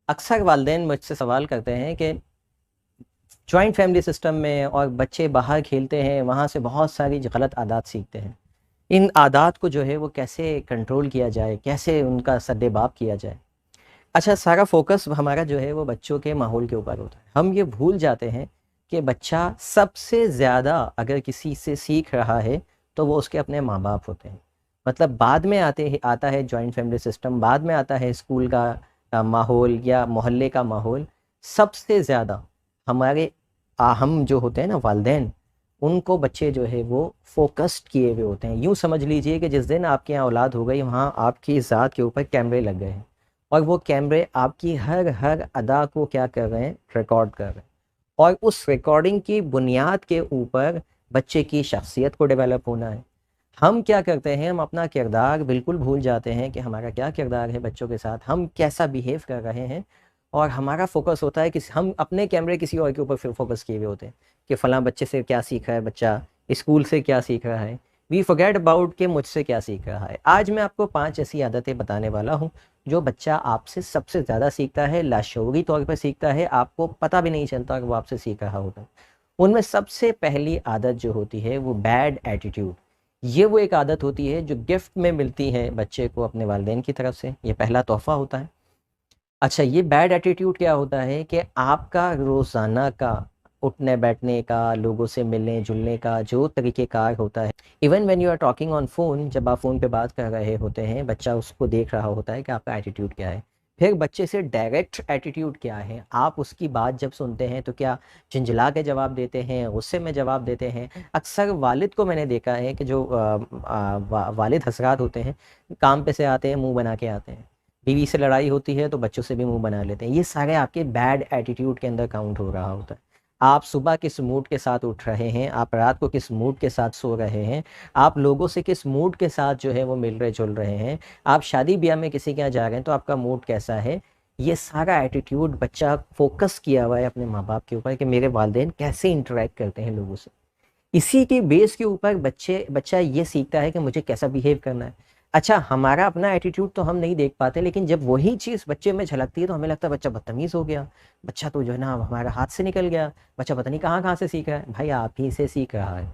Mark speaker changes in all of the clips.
Speaker 1: अक्सर वालिदैन मुझसे सवाल करते हैं कि जॉइंट फैमिली सिस्टम में और बच्चे बाहर खेलते हैं, वहाँ से बहुत सारी गलत आदत सीखते हैं। इन आदत को जो है वो कैसे कंट्रोल किया जाए, कैसे उनका सद्देबाप किया जाए। अच्छा, सारा फोकस हमारा जो है वो बच्चों के माहौल के ऊपर होता है। हम ये भूल जाते हैं कि बच्चा सबसे ज़्यादा अगर किसी से सीख रहा है तो वो उसके अपने माँ बाप होते हैं। मतलब बाद में आता है जॉइंट फैमिली सिस्टम, बाद में आता है स्कूल का माहौल या मोहल्ले का माहौल। सबसे ज़्यादा हमारे हम जो होते हैं ना वालिदैन, उनको बच्चे जो है वो फोकस्ड किए हुए होते हैं। यूँ समझ लीजिए कि जिस दिन आपके यहाँ औलाद हो गई, वहाँ आपकी ज़ात के ऊपर कैमरे लग गए हैं और वो कैमरे आपकी हर हर अदा को क्या कर रहे हैं, रिकॉर्ड कर रहे हैं। और उस रिकॉर्डिंग की बुनियाद के ऊपर बच्चे की शख्सियत को डेवलप होना है। हम क्या करते हैं, हम अपना किरदार बिल्कुल भूल जाते हैं कि हमारा क्या किरदार है बच्चों के साथ, हम कैसा बिहेव कर रहे हैं। और हमारा फोकस होता है कि हम अपने कैमरे किसी और के ऊपर फिर फोकस किए हुए होते हैं कि फ़लाँ बच्चे से क्या सीख रहा है बच्चा, स्कूल से क्या सीख रहा है। वी फॉरगेट अबाउट कि मुझसे क्या सीख रहा है। आज मैं आपको 5 ऐसी आदतें बताने वाला हूँ जो बच्चा आपसे सबसे ज़्यादा सीखता है, लाशऊरी तौर पर सीखता है, आपको पता भी नहीं चलता कि वो आपसे सीख रहा होता है। उनमें सबसे पहली आदत जो होती है वो बैड एटीट्यूड। ये वो एक आदत होती है जो गिफ्ट में मिलती है बच्चे को अपने वालिदैन की तरफ से, ये पहला तोहफ़ा होता है। अच्छा, ये बैड एटीट्यूड क्या होता है कि आपका रोज़ाना का उठने बैठने का, लोगों से मिलने जुलने का जो तरीक़ेकार होता है, even when you are talking on phone, जब आप फ़ोन पे बात कर रहे होते हैं, बच्चा उसको देख रहा होता है कि आपका एटीट्यूड क्या है। फिर बच्चे से डायरेक्ट एटीट्यूड क्या है, आप उसकी बात जब सुनते हैं तो क्या झिंझला के जवाब देते हैं, गुस्से में जवाब देते हैं। अक्सर वालिद को मैंने देखा है कि जो वालिद हज़रात होते हैं, काम पे से आते हैं, मुँह बना के आते हैं। बीवी से लड़ाई होती है तो बच्चों से भी मुँह बना लेते हैं। ये सारे आपके बैड एटीट्यूड के अंदर काउंट हो रहा होता है। आप सुबह किस मूड के साथ उठ रहे हैं, आप रात को किस मूड के साथ सो रहे हैं, आप लोगों से किस मूड के साथ जो है वो मिल रहे जुल रहे हैं, आप शादी-ब्याह में किसी के यहाँ जा रहे हैं तो आपका मूड कैसा है। ये सारा एटीट्यूड बच्चा फ़ोकस किया हुआ है अपने माँ-बाप के ऊपर कि मेरे वालिदैन कैसे इंटरैक्ट करते हैं लोगों से। इसी के बेस के ऊपर बच्चा ये सीखता है कि मुझे कैसा बिहेव करना है। अच्छा, हमारा अपना एटीट्यूड तो हम नहीं देख पाते, लेकिन जब वही चीज़ बच्चे में झलकती है तो हमें लगता है बच्चा बदतमीज़ हो गया, बच्चा तो जो है ना हमारा हाथ से निकल गया, बच्चा पता नहीं कहाँ-कहाँ से सीख रहा है। भाई, आप ही से सीख रहा है।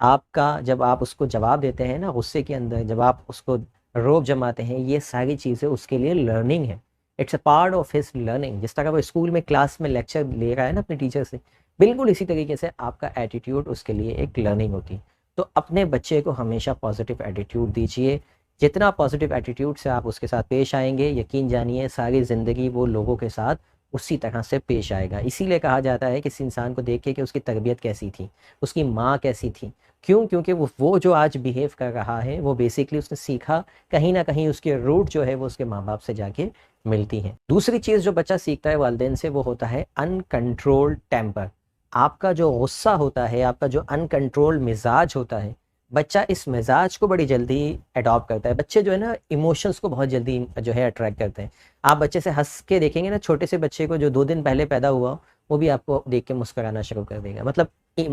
Speaker 1: आपका जब आप उसको जवाब देते हैं ना गुस्से के अंदर, जब आप उसको रोब जमाते हैं, ये सारी चीज़ें उसके लिए लर्निंग है। It's a part of his learning. जिस तरह वो स्कूल में क्लास में लेक्चर ले रहा है ना अपने टीचर से, बिल्कुल इसी तरीके से आपका एटीट्यूड उसके लिए एक लर्निंग होती है। तो अपने बच्चे को हमेशा पॉजिटिव एटीट्यूड दीजिए। जितना पॉजिटिव एटीट्यूड से आप उसके साथ पेश आएँगे, यकीन जानिए सारी ज़िंदगी वो लोगों के साथ उसी तरह से पेश आएगा। इसीलिए कहा जाता है किसी इंसान को देखिए कि उसकी तरबियत कैसी थी, उसकी माँ कैसी थी। क्यों? क्योंकि वो जो आज बिहेव कर रहा है वो बेसिकली उसने सीखा, कहीं न कहीं उसके रूट जो है वो उसके माँ-बाप से जाके मिलती हैं। दूसरी चीज़ जो बच्चा सीखता है वालिदैन से वो होता है अनकंट्रोल्ड टेम्पर। आपका जो गुस्सा होता है, आपका जो अनकंट्रोल्ड मिज़ाज होता है, बच्चा इस मिज़ाज को बड़ी जल्दी एडॉप्ट करता है। बच्चे जो है ना इमोशंस को बहुत जल्दी जो है अट्रैक्ट करते हैं। आप बच्चे से हँस के देखेंगे ना, छोटे से बच्चे को जो 2 दिन पहले पैदा हुआ हो, वो भी आपको देख के मुस्कुराना शुरू कर देगा। मतलब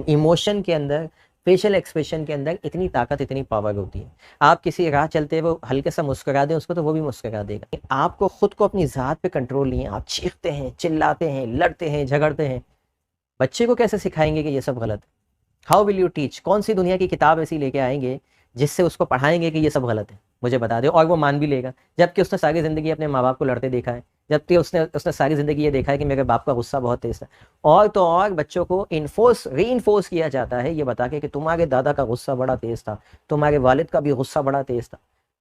Speaker 1: इमोशन के अंदर, फेशियल एक्सप्रेशन के अंदर इतनी ताकत, इतनी पावर होती है। आप किसी राह चलते हुए हल्के सा मुस्कुरा दें उसको तो वो भी मुस्कुरा देगा। आपको खुद को अपनी ज़ात पे कंट्रोल नहीं है, आप चीखते हैं, चिल्लाते हैं, लड़ते हैं, झगड़ते हैं। बच्चे को कैसे सिखाएँगे कि ये सब गलत है? How will you teach? कौन सी दुनिया की किताब ऐसी लेके आएँगे जिससे उसको पढ़ाएँगे कि ये सब गलत है? मुझे बता दो, और वो मान भी लेगा। जबकि उसने सारी ज़िंदगी अपने माँ-बाप को लड़ते देखा है। जबकि उसने उसने सारी ज़िंदगी ये देखा है कि मेरे बाप का गुस्सा बहुत तेज़ था। और तो और बच्चों को रीइन्फोर्स किया जाता है ये बता के कि तुम्हारे दादा का गुस्सा बड़ा तेज़ था, तुम्हारे वालिद का भी गुस्सा बड़ा तेज़ था।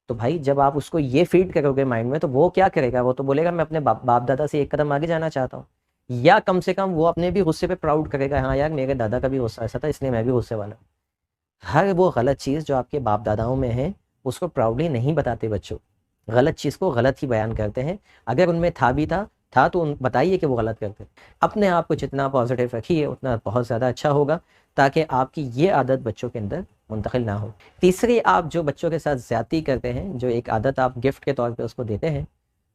Speaker 1: तो भाई, जब आप उसको ये फीड करोगे माइंड में तो वो क्या करेगा? वो तो बोलेगा मैं अपने बाप-दादा से एक कदम आगे जाना चाहता हूँ। या कम से कम वो अपने भी गुस्से पे प्राउड करेगा, हाँ यार मेरे दादा का भी गुस्सा ऐसा था इसलिए मैं भी गुस्से वाला हूँ। हर वो गलत चीज़ जो आपके बाप-दादाओं में है, उसको प्राउडली नहीं बताते बच्चों। गलत चीज़ को गलत ही बयान करते हैं। अगर उनमें था तो उन बताइए कि वो गलत करते हैं। अपने आप को जितना पॉज़िटिव रखिए उतना बहुत ज़्यादा अच्छा होगा, ताकि आपकी ये आदत बच्चों के अंदर मुंतकिल ना हो। तीसरी, आप जो बच्चों के साथ ज़्यादती करते हैं, जो एक आदत आप गिफ्ट के तौर पे उसको देते हैं,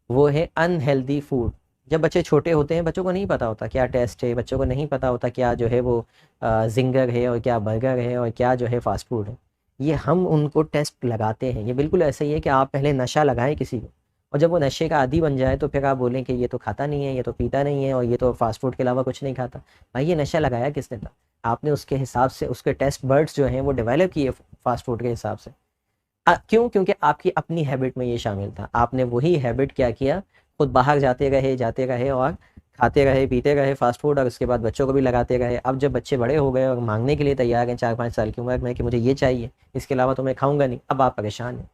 Speaker 1: वो है अनहेल्दी फूड। जब बच्चे छोटे होते हैं बच्चों को नहीं पता होता क्या टेस्ट है, बच्चों को नहीं पता होता क्या जो है वो ज़िंगर है और क्या बर्गर है और क्या जो है फ़ास्ट फ़ूड है। ये हम उनको टेस्ट लगाते हैं। ये बिल्कुल ऐसा ही है कि आप पहले नशा लगाएँ किसी को और जब वो नशे का आदी बन जाए तो फिर आप बोलें कि ये तो खाता नहीं है, ये तो पीता नहीं है और ये तो फ़ास्ट फ़ूड के अलावा कुछ नहीं खाता। भाई ये नशा लगाया किसने था? आपने उसके हिसाब से उसके टेस्ट बड्स जो हैं वो डेवलप किए फ़ास्ट फ़ूड के हिसाब से। क्यों? क्योंकि आपकी अपनी हैबिट में ये शामिल था। आपने वही हैबिट क्या किया, खुद बाहर जाते रहे और खाते रहे, पीते रहे फ़ास्ट फ़ूड और उसके बाद बच्चों को भी लगाते रहे। अब जब बच्चे बड़े हो गए और माँगने के लिए तैयार हैं 4-5 साल की उम्र में कि मुझे ये चाहिए, इसके अलावा तो मैं खाऊँगा नहीं, अब आप परेशान हैं।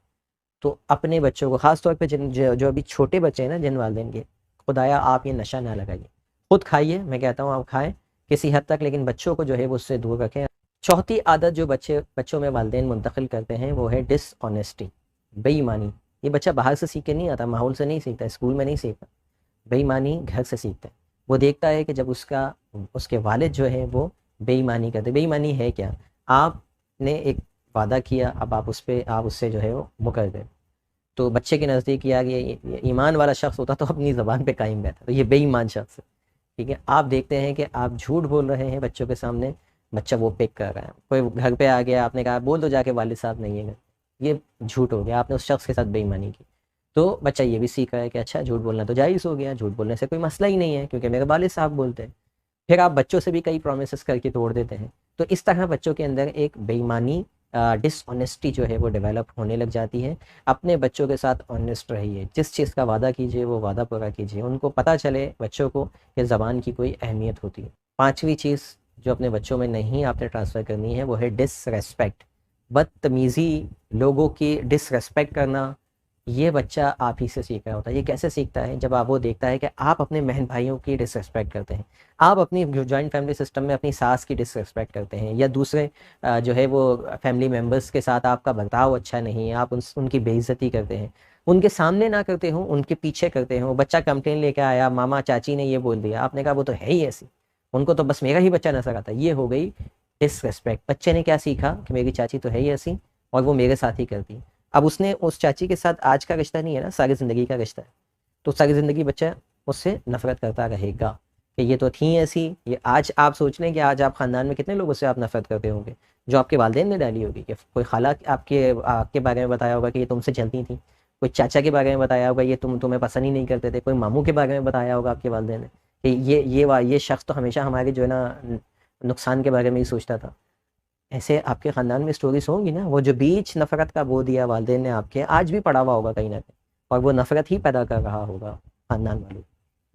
Speaker 1: तो अपने बच्चों को ख़ास तौर पे जिन जो अभी छोटे बच्चे हैं ना जिन वालिदैन के, खुदाया आप ये नशा ना लगाइए। खुद खाइए, मैं कहता हूँ आप खाएँ किसी हद तक, लेकिन बच्चों को जो है वो उससे दूर रखें। चौथी आदत जो बच्चों में वालिदैन मुंतकिल करते हैं वो है डिसऑनेस्टी, बेईमानी। ये बच्चा बाहर से सीख के नहीं आता, माहौल से नहीं सीखता, स्कूल में नहीं सीखता। बेईमानी घर से सीखता है। वो देखता है कि जब उसके वालिद जो है वो बेईमानी करते। बेईमानी है क्या? आपने एक वादा किया, अब आप उससे जो है वो मुकर गए। तो बच्चे के नज़दीक यार ये ईमान वाला शख्स होता तो अपनी ज़बान पे कायम रहता, तो ये बेईमान शख्स है। ठीक है, आप देखते हैं कि आप झूठ बोल रहे हैं बच्चों के सामने, बच्चा वो पिक कर रहा है। कोई घर पे आ गया, आपने कहा बोल दो जाके वालिद साहब नहीं है घर, ये झूठ हो गया, आपने उस शख्स के साथ बेईमानी की। तो बच्चा ये भी सीख रहा है कि अच्छा झूठ बोलना तो जायज़ हो गया, झूठ बोलने से कोई मसला ही नहीं है क्योंकि मेरे वालिद साहब बोलते हैं। फिर आप बच्चों से भी कई प्रोमिस करके तोड़ देते हैं। तो इस तरह बच्चों के अंदर एक बेईमानी, डिसऑनेस्टी जो है वो डेवलप होने लग जाती है। अपने बच्चों के साथ ऑनेस्ट रहिए, जिस चीज़ का वादा कीजिए वो वादा पूरा कीजिए, उनको पता चले बच्चों को कि ज़बान की कोई अहमियत होती है। पाँचवीं चीज़ जो अपने बच्चों में नहीं आपने ट्रांसफ़र करनी है वो है डिसरिस्पेक्ट, बदतमीज़ी, लोगों की डिसरिस्पेक्ट करना। ये बच्चा आप ही से सीख रहा होता है। ये कैसे सीखता है? जब आप वो देखता है कि आप अपने बहन भाइयों की डिसरिस्पेक्ट करते हैं, आप अपनी जो जॉइंट फैमिली सिस्टम में अपनी सास की डिसरिस्पेक्ट करते हैं, या दूसरे जो है वो फैमिली मेम्बर्स के साथ आपका बर्ताव अच्छा नहीं है, आप उनकी बेइज्जती करते हैं, उनके सामने ना करते हो, उनके पीछे करते हो। बच्चा कंप्लेन लेके आया, मामा चाची ने ये बोल दिया, आपने कहा वो तो है ही ऐसी, उनको तो बस मेरा ही बच्चा नजर आता है। ये हो गई डिसरिस्पेक्ट। बच्चे ने क्या सीखा कि मेरी चाची तो है ही ऐसी और वो मेरे साथ ही करती है। अब उसने उस चाची के साथ आज का रिश्ता नहीं है ना, सारी ज़िंदगी का रिश्ता है। तो सारी ज़िंदगी बच्चा उससे नफ़रत करता रहेगा कि ये तो थी ऐसी। ये आज आप सोच लें कि आज आप ख़ानदान में कितने लोगों से आप नफ़रत करते होंगे, जो आपके वालिदैन ने डाली होगी। कि कोई खाला आपके आपके बारे में बताया होगा कि ये तुमसे चलती थी, कोई चाचा के बारे में बताया होगा ये तुम्हें पसंद ही नहीं करते थे, कोई मामू के बारे में बताया होगा आपके वालिदैन ने कि ये शख्स तो हमेशा हमारे जो है ना नुकसान के बारे में ही सोचता था। ऐसे आपके ख़ानदान में स्टोरीज़ होंगी ना, वो जो बीज नफ़रत का बो दिया वालिदैन ने आपके, आज भी पड़ा हुआ होगा कहीं न कहीं, और वो नफ़रत ही पैदा कर रहा होगा ख़ानदान वालों।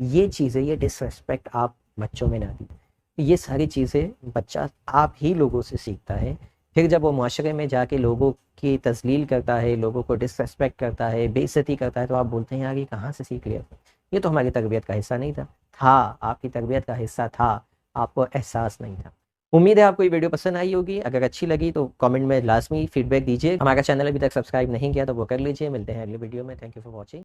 Speaker 1: ये चीज़ें, ये डिसरिस्पेक्ट आप बच्चों में ना दीजिए। ये सारी चीज़ें बच्चा आप ही लोगों से सीखता है। फिर जब वो माशरे में जाके लोगों की तज़लील करता है, लोगों को डिसरिस्पेक्ट करता है, बेइज़्ज़ती करता है, तो आप बोलते हैं यार ये कहाँ से सीख लिया? ये तो हमारी तरबियत का हिस्सा नहीं था। आपकी तरबियत का हिस्सा था, आपको एहसास नहीं था। उम्मीद है आपको ये वीडियो पसंद आई होगी। अगर अच्छी लगी तो कमेंट में लाज़मी फीडबैक दीजिए। हमारा चैनल अभी तक सब्सक्राइब नहीं किया तो वो कर लीजिए। मिलते हैं अगले वीडियो में। Thank you for watching.